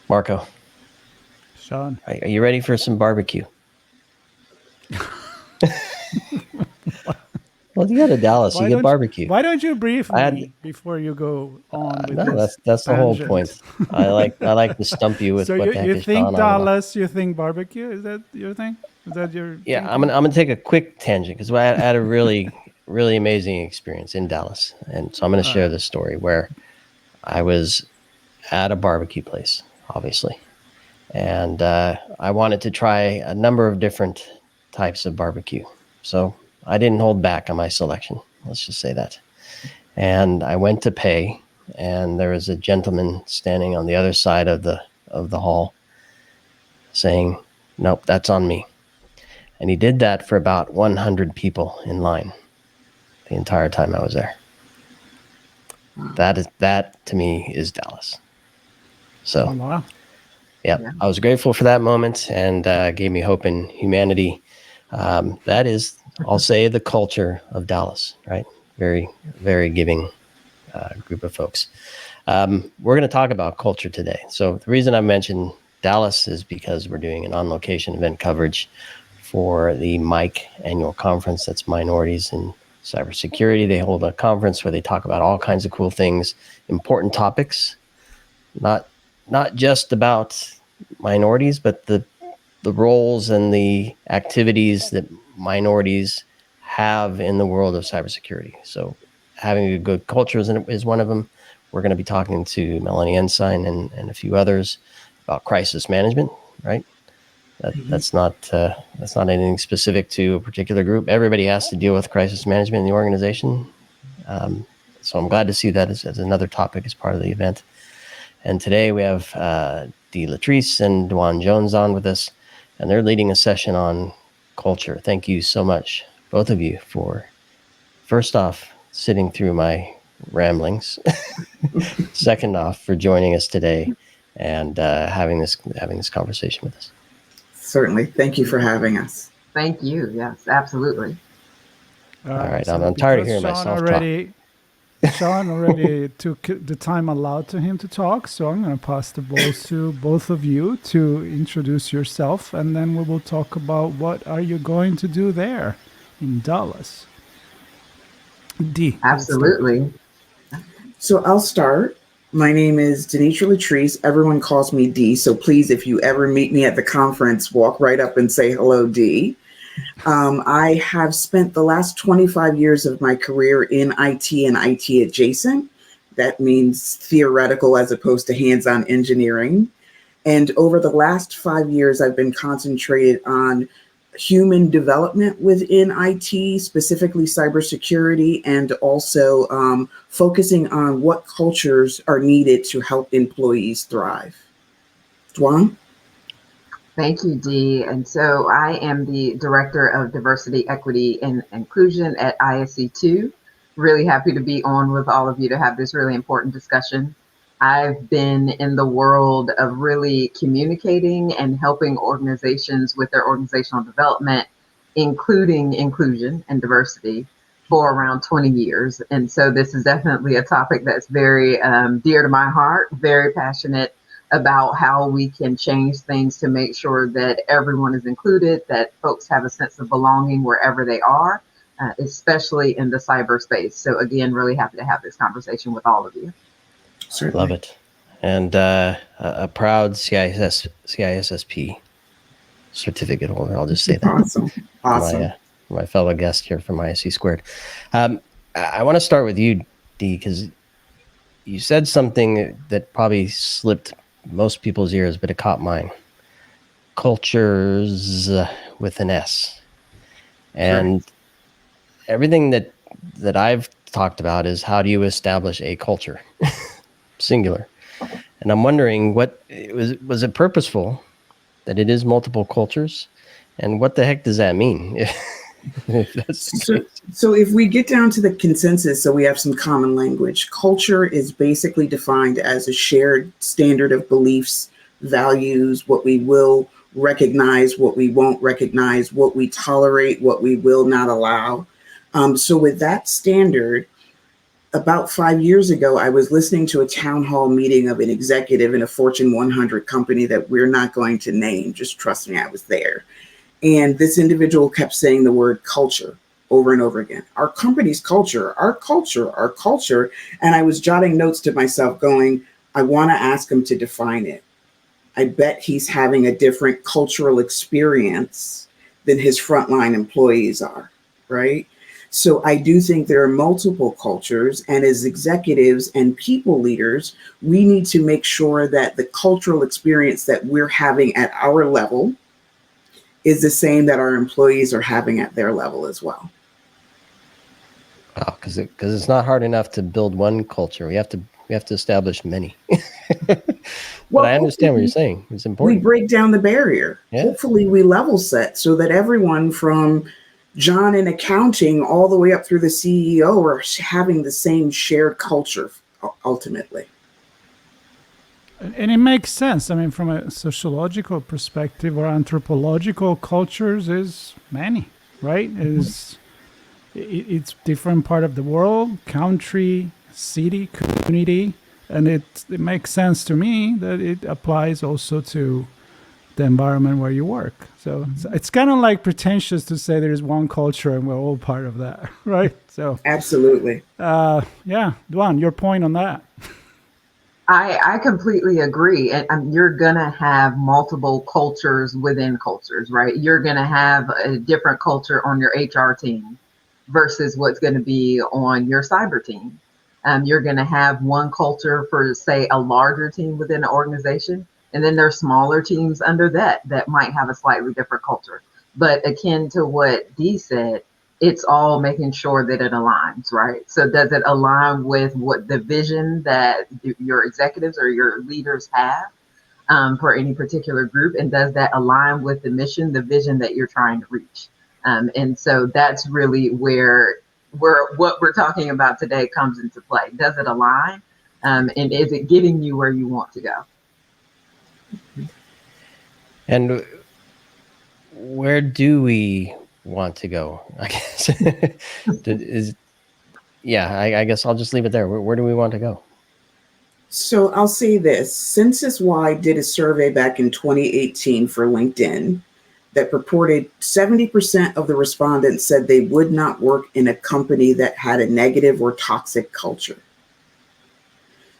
Marco, Sean, are you ready for some barbecue? Well, you go to Dallas, you get barbecue. Why don't you brief me before you go on with No, this that's the whole tangent? point. I like to stump you with So what the heck you is Sean think on about. Dallas, you think barbecue? Is that your thing? Is that your Yeah, thinking? I'm gonna take a quick tangent because I had a really amazing experience in Dallas, and so I'm gonna share this story where I was at a barbecue place, obviously, and I wanted to try a number of different types of barbecue. So I didn't hold back on my selection. Let's just say that. And I went to pay, and there was a gentleman standing on the other side of the hall, saying, "Nope, that's on me." And he did that for about 100 people in line the entire time I was there. That to me is Dallas. So, Wow. yeah, I was grateful for that moment and gave me hope in humanity. That is, I'll say, the culture of Dallas, right? Very, very giving group of folks. We're going to talk about culture today. So the reason I mentioned Dallas is because we're doing an on-location event coverage for the MIC annual conference. That's Minorities in Cybersecurity. They hold a conference where they talk about all kinds of cool things, important topics, not just about minorities, but the roles and the activities that minorities have in the world of cybersecurity. So having a good culture is one of them. We're going to be talking to Melanie Ensign and a few others about crisis management, right? That's not anything specific to a particular group. Everybody has to deal with crisis management in the organization. So I'm glad to see that as another topic as part of the event. And today we have Letrice and Dwan Jones on with us, and they're leading a session on culture. Thank you so much, both of you, for first off sitting through my ramblings. Second off, for joining us today and having this conversation with us. Certainly. Thank you for having us. Thank you. Yes, absolutely. All right. So I'm tired of hearing myself talk. Sean already took the time allowed to him to talk, so I'm going to pass the balls to both of you to introduce yourself, and then we will talk about what are you going to do there in Dallas. D. Absolutely. So I'll start. My name is Denitra Letrice. Everyone calls me D, so please, if you ever meet me at the conference, walk right up and say hello, D. I have spent the last 25 years of my career in IT and IT adjacent. That means theoretical as opposed to hands-on engineering. And over the last 5 years, I've been concentrated on human development within IT, specifically cybersecurity, and also focusing on what cultures are needed to help employees thrive. Dwan? Thank you, Dee. And so I am the Director of Diversity, Equity, and Inclusion at ISC2. Really happy to be on with all of you to have this really important discussion. I've been in the world of really communicating and helping organizations with their organizational development, including inclusion and diversity, for around 20 years. And so this is definitely a topic that's very dear to my heart, very passionate about how we can change things to make sure that everyone is included, that folks have a sense of belonging wherever they are, especially in the cyberspace. So again, really happy to have this conversation with all of you. Certainly. Love it. And a proud CISSP certificate holder. I'll just say that. Awesome. My fellow guest here from ISC Squared. I want to start with you, Dee, because you said something that probably slipped most people's ears, but it caught mine. Cultures with an S. And everything that I've talked about is how do you establish a culture? Singular. And I'm wondering, was it purposeful that it is multiple cultures? And what the heck does that mean? So if we get down to the consensus, so we have some common language. Culture is basically defined as a shared standard of beliefs, values, what we will recognize, what we won't recognize, what we tolerate, what we will not allow. So with that standard, about 5 years ago, I was listening to a town hall meeting of an executive in a Fortune 100 company that we're not going to name. Just trust me, I was there. And this individual kept saying the word culture over and over again. Our company's culture, our culture, our culture. And I was jotting notes to myself going, I want to ask him to define it. I bet he's having a different cultural experience than his frontline employees are, right? So I do think there are multiple cultures, and as executives and people leaders, we need to make sure that the cultural experience that we're having at our level is the same that our employees are having at their level as well. Wow, because it's not hard enough to build one culture. We have to establish many. But I understand what you're saying. It's important. We break down the barrier. Yeah. Hopefully we level set so that everyone from John in accounting all the way up through the CEO are having the same shared culture ultimately. And it makes sense. I mean, from a sociological perspective or anthropological, cultures is many, right? It's different part of the world, country, city, community, and it makes sense to me that it applies also to the environment where you work. So it's kind of like pretentious to say there's one culture and we're all part of that, right? So absolutely. Yeah, Dwan, your point on that. I completely agree. And you're going to have multiple cultures within cultures, right? You're going to have a different culture on your HR team versus what's going to be on your cyber team. You're going to have one culture for, say, a larger team within an organization, and then there's smaller teams under that might have a slightly different culture. But akin to what Dee said, it's all making sure that it aligns, right? So does it align with what the vision that your executives or your leaders have for any particular group? And does that align with the mission, the vision that you're trying to reach? And so that's really where what we're talking about today comes into play. Does it align? And is it getting you where you want to go? And where do we want to go? I guess I guess I'll just leave it there. Where do we want to go? So I'll say this. Census-Wide did a survey back in 2018 for LinkedIn that purported 70% of the respondents said they would not work in a company that had a negative or toxic culture.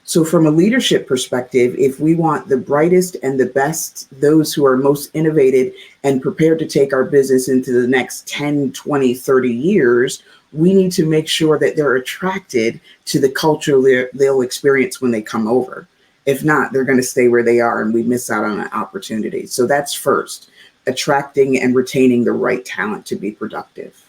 So from a leadership perspective, if we want the brightest and the best, those who are most innovative and prepared to take our business into the next 10, 20, 30 years, we need to make sure that they're attracted to the culture they'll experience when they come over. If not, they're going to stay where they are and we miss out on an opportunity. So that's first, attracting and retaining the right talent to be productive.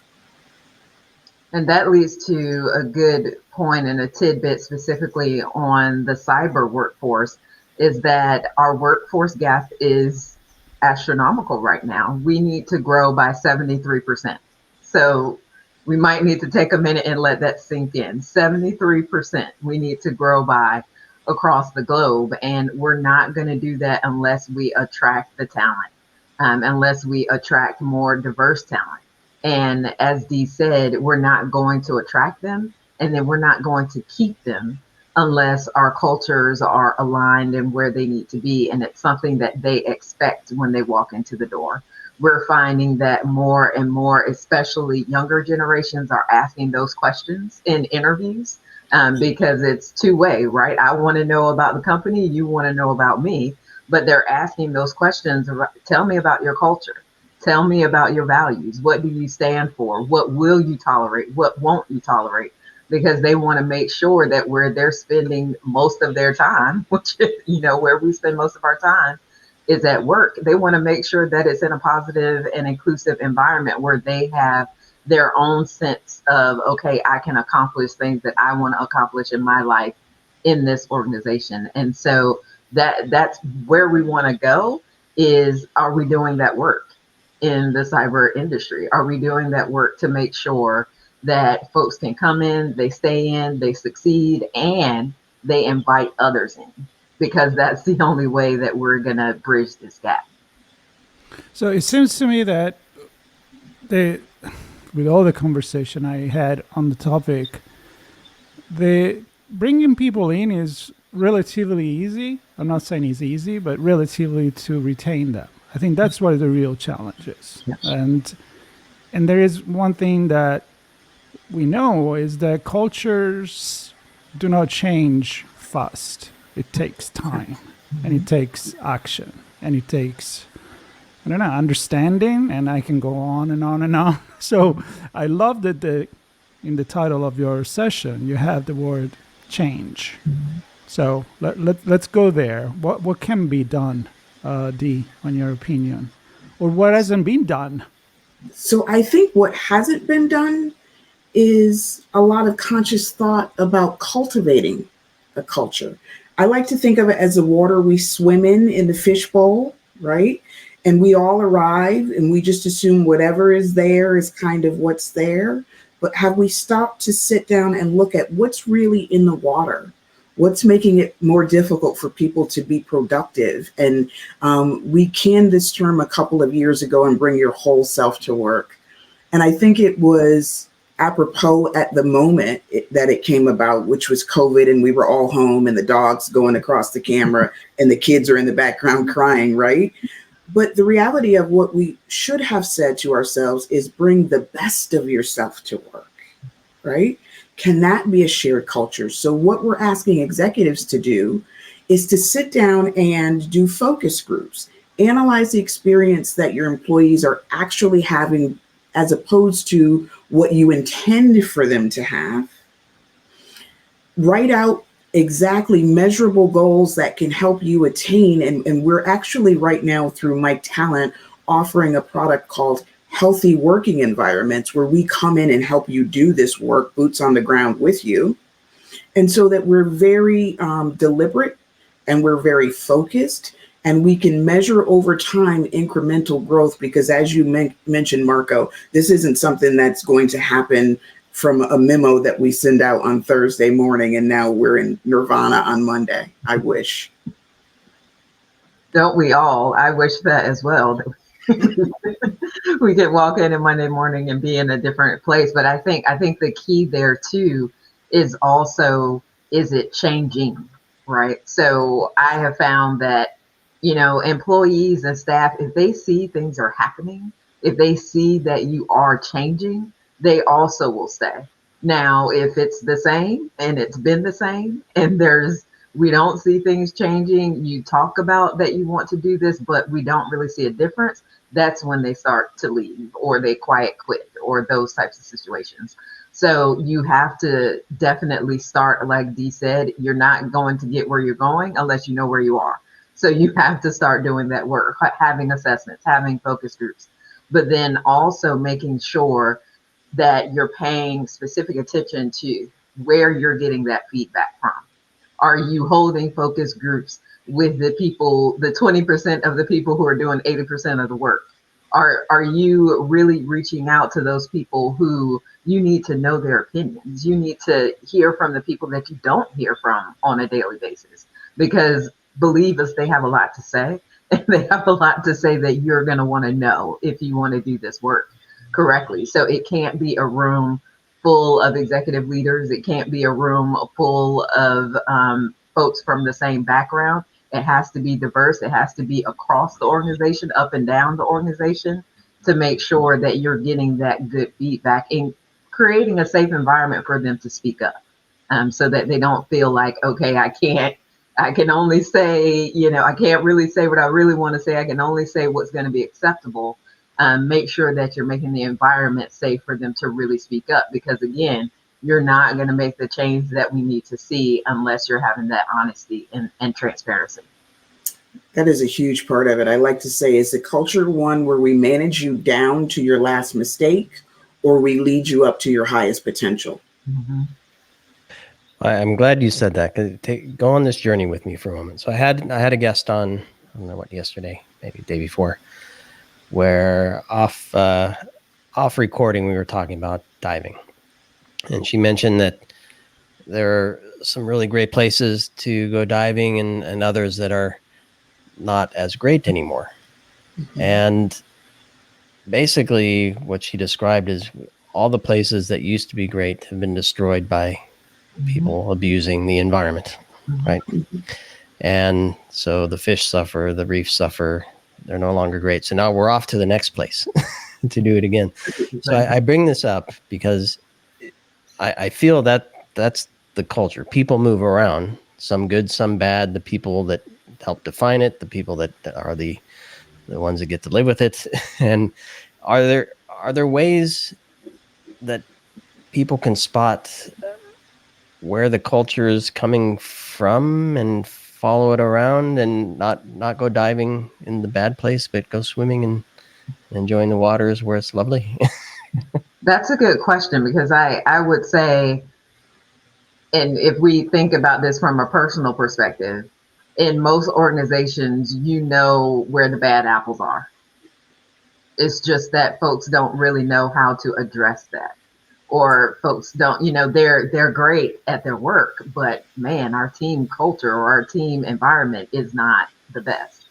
And that leads to a good point and a tidbit specifically on the cyber workforce, is that our workforce gap is astronomical right now. We need to grow by 73%. So we might need to take a minute and let that sink in. 73% we need to grow by across the globe. And we're not going to do that unless we attract the talent, unless we attract more diverse talent. And as Dee said, we're not going to attract them, and then we're not going to keep them unless our cultures are aligned and where they need to be. And it's something that they expect when they walk into the door. We're finding that more and more, especially younger generations, are asking those questions in interviews because it's two-way, right? I want to know about the company, you want to know about me, but they're asking those questions. Tell me about your culture. Tell me about your values. What do you stand for? What will you tolerate? What won't you tolerate? Because they want to make sure that where they're spending most of their time, which is, where we spend most of our time, is at work. They want to make sure that it's in a positive and inclusive environment where they have their own sense of, okay, I can accomplish things that I want to accomplish in my life in this organization. And so that's where we want to go is, are we doing that work in the cyber industry? Are we doing that work to make sure that folks can come in, they stay in, they succeed, and they invite others in? Because that's the only way that we're going to bridge this gap. So it seems to me that with all the conversation I had on the topic, the bringing people in is relatively easy. I'm not saying it's easy, but relatively to retain them. I think that's where the real challenge is. Yes. And there is one thing that we know is that cultures do not change fast. It takes time, and it takes action, and it takes, I don't know, understanding, and I can go on and on and on. So I love that in the title of your session, you have the word change. So let's go there. What can be done, Dee, on your opinion? Or what hasn't been done? So I think what hasn't been done is a lot of conscious thought about cultivating a culture. I like to think of it as the water we swim in the fishbowl, right? And we all arrive and we just assume whatever is there is kind of what's there. But have we stopped to sit down and look at what's really in the water? What's making it more difficult for people to be productive? And we canned this term a couple of years ago and bring your whole self to work. And I think it was apropos at the moment that it came about, which was COVID, and we were all home and the dogs going across the camera and the kids are in the background crying, right? But the reality of what we should have said to ourselves is bring the best of yourself to work, right? Can that be a shared culture? So what we're asking executives to do is to sit down and do focus groups, analyze the experience that your employees are actually having as opposed to what you intend for them to have. Write out exactly measurable goals that can help you attain. And we're actually right now through Mike Talent offering a product called Healthy Working Environments, where we come in and help you do this work, boots on the ground with you. And so that we're very deliberate and we're very focused, and we can measure over time incremental growth, because as you mentioned, Marco, this isn't something that's going to happen from a memo that we send out on Thursday morning and now we're in nirvana on Monday. I wish. Don't we all? I wish that as well. We could walk in on Monday morning and be in a different place. But I think the key there too is also, is it changing, right? So I have found that, employees and staff, if they see things are happening, if they see that you are changing, they also will stay. Now, if it's the same and it's been the same and we don't see things changing, you talk about that you want to do this, but we don't really see a difference, that's when they start to leave or they quiet quit or those types of situations. So you have to definitely start, like Dee said, you're not going to get where you're going unless you know where you are. So you have to start doing that work, having assessments, having focus groups, but then also making sure that you're paying specific attention to where you're getting that feedback from. Are you holding focus groups with the people, the 20% of the people who are doing 80% of the work? Are you really reaching out to those people who you need to know their opinions? You need to hear from the people that you don't hear from on a daily basis, because believe us, they have a lot to say, and they have a lot to say that you're going to want to know if you want to do this work correctly. So it can't be a room full of executive leaders. It can't be a room full of folks from the same background. It has to be diverse. It has to be across the organization, up and down the organization, to make sure that you're getting that good feedback and creating a safe environment for them to speak up, so that they don't feel like, okay, I can only say, I can't really say what I really want to say. I can only say what's going to be acceptable. Make sure that you're making the environment safe for them to really speak up, because again, you're not going to make the change that we need to see unless you're having that honesty and transparency. That is a huge part of it. I like to say, is the culture one where we manage you down to your last mistake, or we lead you up to your highest potential? Mm-hmm. I'm glad you said that, because go on this journey with me for a moment. So I had a guest on, I don't know what, yesterday, maybe the day before, where off recording we were talking about diving, and she mentioned that there are some really great places to go diving and others that are not as great anymore. Mm-hmm. And basically what she described is all the places that used to be great have been destroyed by people abusing the environment, right? And so the fish suffer, the reefs suffer. They're no longer great. So now we're off to the next place to do it again. So I bring this up because I feel that that's the culture. People move around, some good, some bad. The people that help define it, the people that are the ones that get to live with it. And are there ways that people can spot where the culture is coming from and follow it around and not go diving in the bad place, but go swimming and enjoying the waters where it's lovely? That's a good question, because I would say, and if we think about this from a personal perspective, in most organizations, you know where the bad apples are. It's just that folks don't really know how to address that. Or folks don't, they're great at their work, but man, our team culture or our team environment is not the best.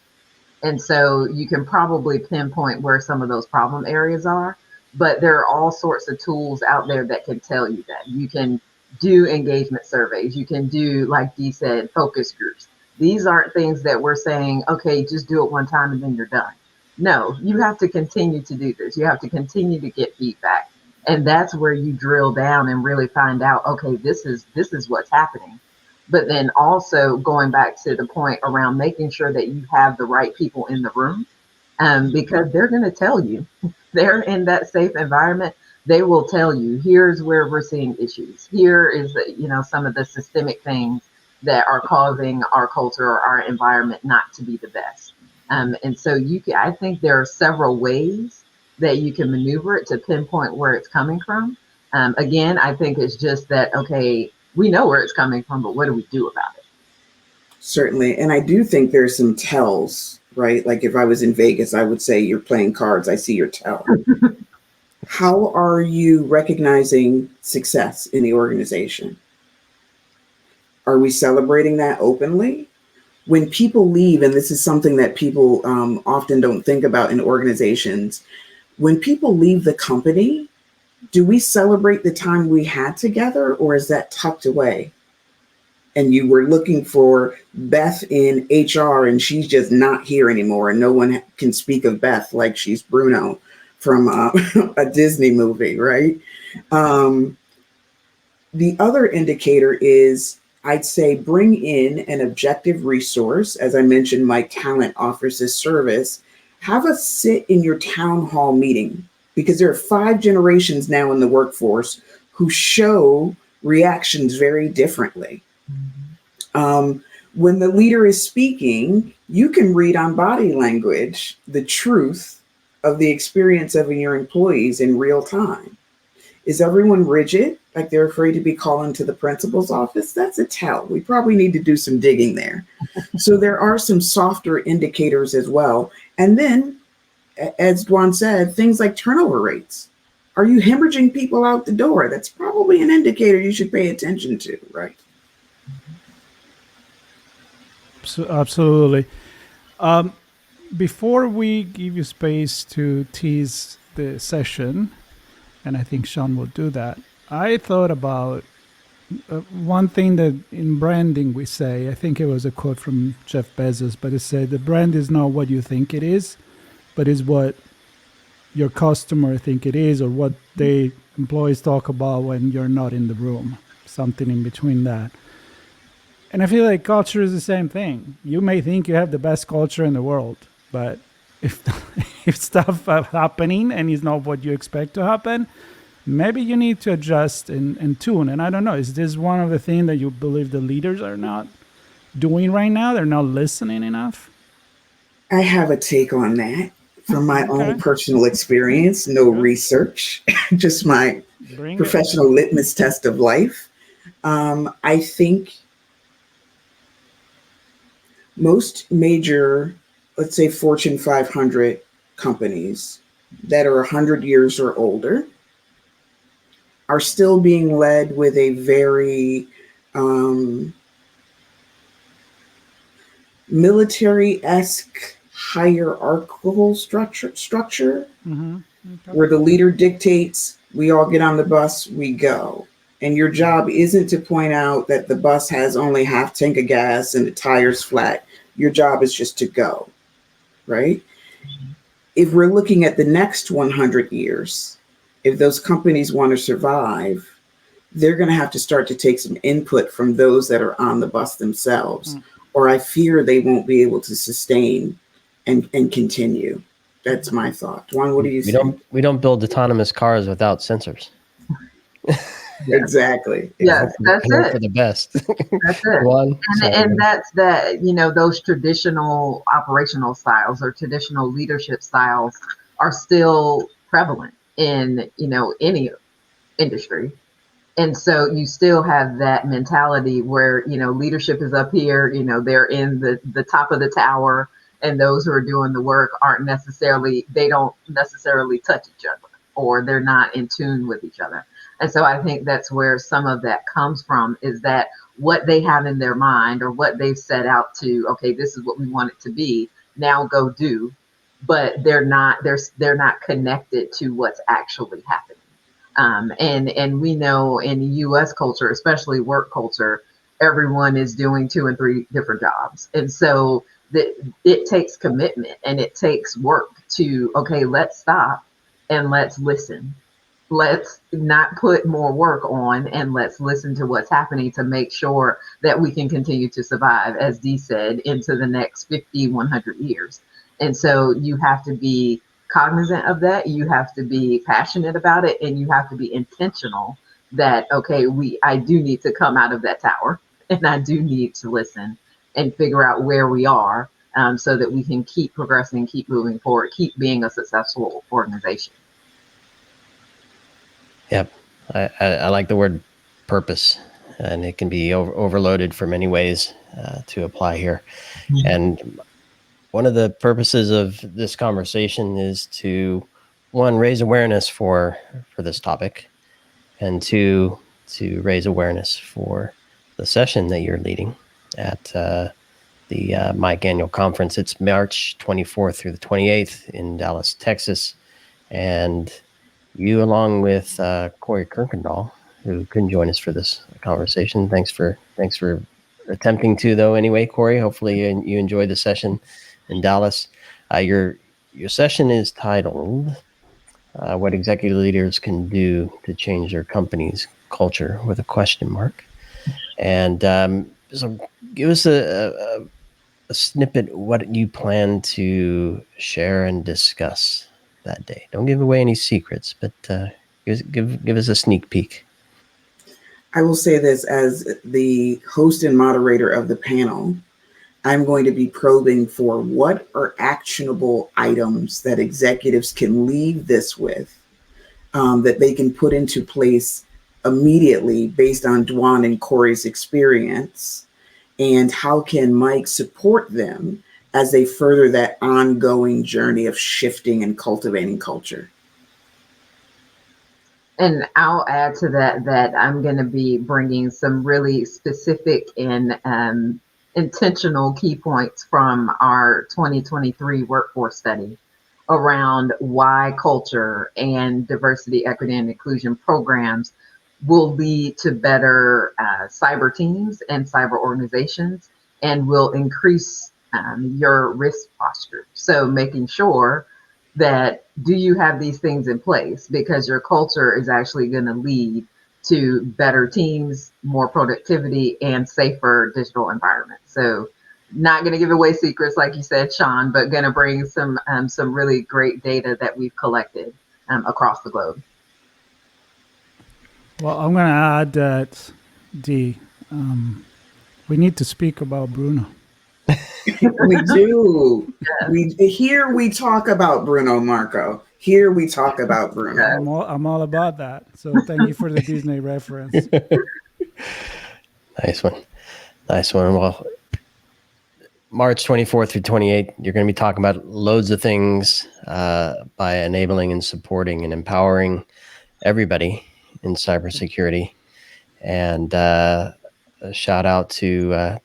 And so you can probably pinpoint where some of those problem areas are, but there are all sorts of tools out there that can tell you that. You can do engagement surveys. You can do, like Dee said, focus groups. These aren't things that we're saying, okay, just do it one time and then you're done. No, you have to continue to do this. You have to continue to get feedback. And that's where you drill down and really find out, okay, this is what's happening. But then also going back to the point around making sure that you have the right people in the room, because they're going to tell you, they're in that safe environment. They will tell you, here's where we're seeing issues. Here is, some of the systemic things that are causing our culture or our environment not to be the best. And so I think there are several ways that you can maneuver it to pinpoint where it's coming from. Again, I think it's just that, okay, we know where it's coming from, but what do we do about it? Certainly. And I do think there's some tells, right? Like if I was in Vegas, I would say you're playing cards. I see your tell. How are you recognizing success in the organization? Are we celebrating that openly? When people leave, and this is something that people often don't think about in organizations, when people leave the company, do we celebrate the time we had together, or is that tucked away? And you were looking for Beth in HR and she's just not here anymore, and no one can speak of Beth like she's Bruno from a Disney movie, right? The other indicator is, I'd say, bring in an objective resource. As I mentioned, My Talent offers this service. Have us sit in your town hall meeting, because there are 5 generations now in the workforce who show reactions very differently. When the leader is speaking, you can read on body language the truth of the experience of your employees in real time. Is everyone rigid, like they're afraid to be called into the principal's office? That's a tell. We probably need to do some digging there. So there are some softer indicators as well. And then, as Dwan said, things like turnover rates. Are you hemorrhaging people out the door? That's probably an indicator you should pay attention to, right? So, absolutely. Before we give you space to tease the session, and I think Sean will do that, I thought about one thing that in branding we say, I think it was a quote from Jeff Bezos, but it said, the brand is not what you think it is, but is what your customer think it is, or what they employees talk about when you're not in the room, something in between that. And I feel like culture is the same thing. You may think you have the best culture in the world, but if stuff happening and is not what you expect to happen, maybe you need to adjust and tune. And I don't know, is this one of the things that you believe the leaders are not doing right now? They're not listening enough? I have a take on that from my own personal experience, no research, just my professional litmus test of life. I think most major, let's say Fortune 500 companies that are 100 years or older are still being led with a very military-esque hierarchical structure where the leader dictates, we all get on the bus, we go. And your job isn't to point out that the bus has only half tank of gas and the tire's flat. Your job is just to go, right? If we're looking at the next 100 years, if those companies want to survive, they're going to have to start to take some input from those that are on the bus themselves, or I fear they won't be able to sustain and continue. That's my thought. Dwan, what do you think? We don't build autonomous cars without sensors. Exactly. Yes, that's Hope for it. the best. That's it. Dwan, And that's that, those traditional operational styles or traditional leadership styles are still prevalent in, any industry. And so you still have that mentality where, leadership is up here, they're in the top of the tower, and those who are doing the work they don't necessarily touch each other, or they're not in tune with each other. And so I think that's where some of that comes from, is that what they have in their mind or what they've set out to, okay, this is what we want it to be, now go do, but they're not connected to what's actually happening. And we know in the U.S. culture, especially work culture, everyone is doing 2 and 3 different jobs. And so it takes commitment and it takes work to, okay, let's stop and let's listen. Let's not put more work on, and let's listen to what's happening to make sure that we can continue to survive, as Dee said, into the next 50, 100 years. And so you have to be cognizant of that. You have to be passionate about it, and you have to be intentional that, okay, I do need to come out of that tower, and I do need to listen and figure out where we are, so that we can keep progressing, keep moving forward, keep being a successful organization. Yep. I like the word purpose, and it can be overloaded for many ways to apply here. Mm-hmm. And one of the purposes of this conversation is to, one, raise awareness for this topic, and two, to raise awareness for the session that you're leading at the Mike Annual Conference. It's March 24th through the 28th in Dallas, Texas. And you, along with Corey Kirkendall, who couldn't join us for this conversation. Thanks for attempting to, though. Anyway, Corey, hopefully you enjoyed the session in Dallas. Your session is titled "What Executive Leaders Can Do to Change Their Company's Culture," with a question mark. And so, give us a snippet what you plan to share and discuss that day. Don't give away any secrets, but give us a sneak peek. I will say this, as the host and moderator of the panel, I'm going to be probing for what are actionable items that executives can leave this with, that they can put into place immediately based on Dwan and Corey's experience, and how can Mike support them as they further that ongoing journey of shifting and cultivating culture. And I'll add to that I'm going to be bringing some really specific and intentional key points from our 2023 workforce study around why culture and diversity, equity, and inclusion programs will lead to better cyber teams and cyber organizations, and will increase your risk posture. So making sure that, do you have these things in place? Because your culture is actually going to lead to better teams, more productivity, and safer digital environments. So not going to give away secrets, like you said, Sean, but going to bring some really great data that we've collected across the globe. Well, I'm going to add that, Dee, we need to speak about Bruno. We do. Here we talk about Bruno, Marco. Here we talk about Bruno. I'm all about that. So thank you for the Disney reference. Nice one. Well, March 24th through 28th, you're going to be talking about loads of things by enabling and supporting and empowering everybody in cybersecurity. And a shout out to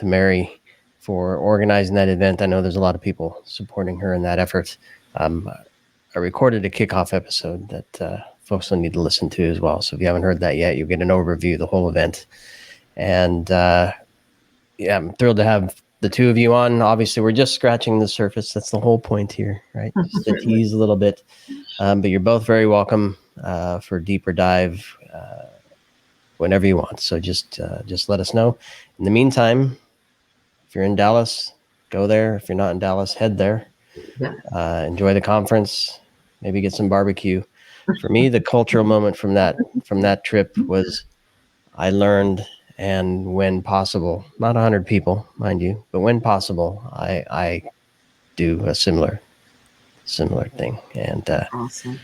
Mary for organizing that event. I know there's a lot of people supporting her in that effort. I recorded a kickoff episode that folks will need to listen to as well. So if you haven't heard that yet, you'll get an overview of the whole event. And yeah, I'm thrilled to have the two of you on. Obviously, we're just scratching the surface. That's the whole point here, right? Just to tease a little bit. But you're both very welcome for a deeper dive whenever you want. So just let us know. In the meantime, if you're in Dallas, go there. If you're not in Dallas, head there. Yeah. Enjoy the conference. Maybe get some barbecue. For me, the cultural moment from that trip was I learned, and when possible, not 100 people, mind you, but when possible, I do a similar thing. And Awesome.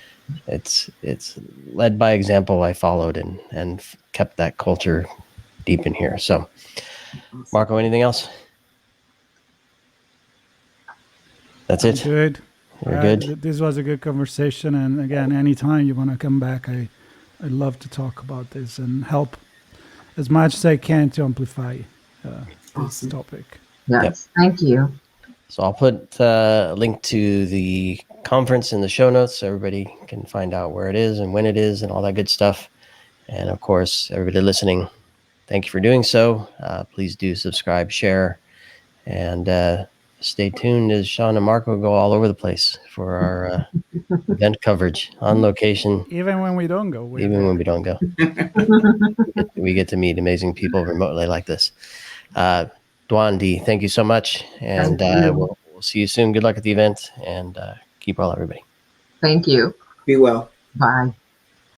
it's led by example. I followed and kept that culture deep in here. So, Marco, anything else? That's it. Good. You're good. This was a good conversation, and again, anytime you want to come back, I'd love to talk about this and help as much as I can to amplify this topic. Yes, Yep. Thank you. So I'll put a link to the conference in the show notes so everybody can find out where it is and when it is and all that good stuff. And of course, everybody listening, thank you for doing so. Please do subscribe, share, and stay tuned as Sean and Marco go all over the place for our event coverage on location. Even when we don't go. When we don't go. we get to meet amazing people remotely like this. Dwan, D, thank you so much. And we'll see you soon. Good luck at the event, and keep well, everybody. Thank you. Be well. Bye.